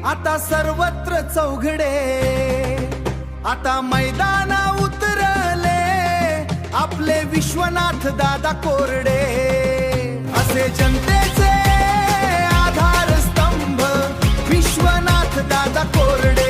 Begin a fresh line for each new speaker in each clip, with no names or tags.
आता सर्वत्र चौघडे, आता मैदाना उतरले आपले विश्वनाथ दादा कोरडे. असे जनतेचे आधारस्तंभ विश्वनाथ दादा कोरडे.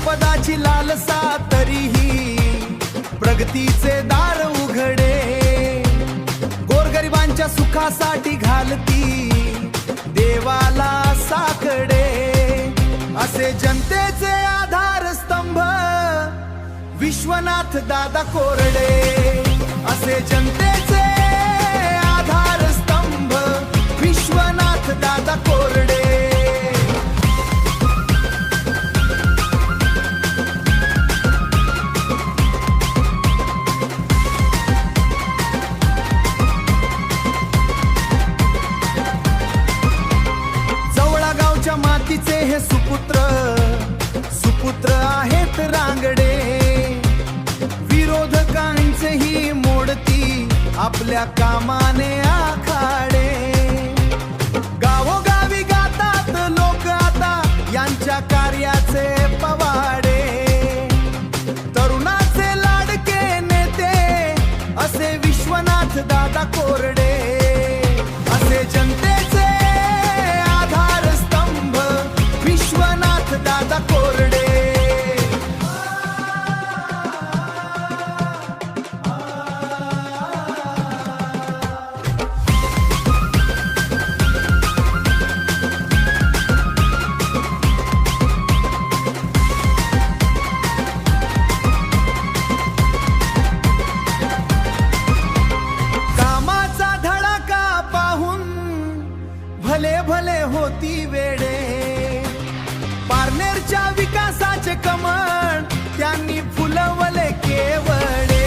पदाची लालसा तरीही प्रगतीचे दार उघडे, गोरगरिबांच्या सुखासाठी घालती देवाला साकडे. असे जनतेचे आधारस्तंभ विश्वनाथ दादा कोरडे. असे जनतेचे आधारस्तंभ विश्वनाथ दादा कोरडे. मातीचे हे सुपुत्र सुपुत्र आहेत रांगडे, विरोधकांचे ही मोडती आपल्या कामाने आखाडे. गावोगावी गातात लोक आता यांच्या कार्याचे पवाडे. तरुणाचे लाडके नेते असे विश्वनाथ दादा कोरडे. असे जनतेचे दादा कोरडे. कामाचा धडाका पाहून भले भले होती वेडे, पारनेरच्या विकासाचे कमळ त्यांनी फुलवले केवळे.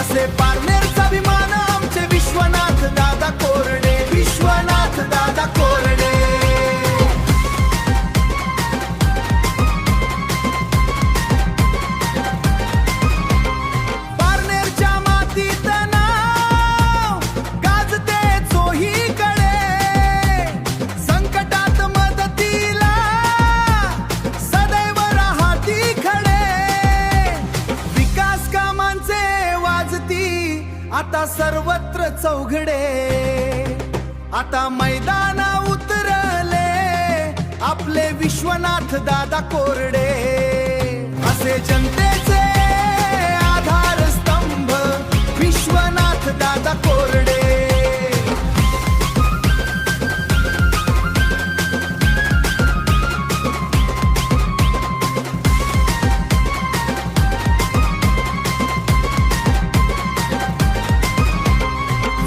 असे पारनेरचा अभिमान आमचे विश्वनाथ दादा कोरडे. विश्वनाथ दादा कोरडे. पारनेरच्या मातीत नाव गाजते चोहीकडे, संकटात मदतीला आता सर्वत्र चौघडे, आता मैदाना उतरले आपले विश्वनाथ दादा कोरडे. असे जनतेचे आधारस्तंभ विश्वनाथ दादा कोरडे.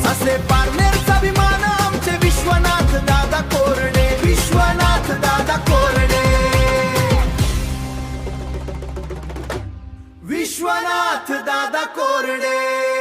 असे पारनेरचा अभिमान आमचे विश्वनाथ दादा कोरडे. विश्वनाथ दादा कोरडे. विश्वनाथ दादा कोरडे.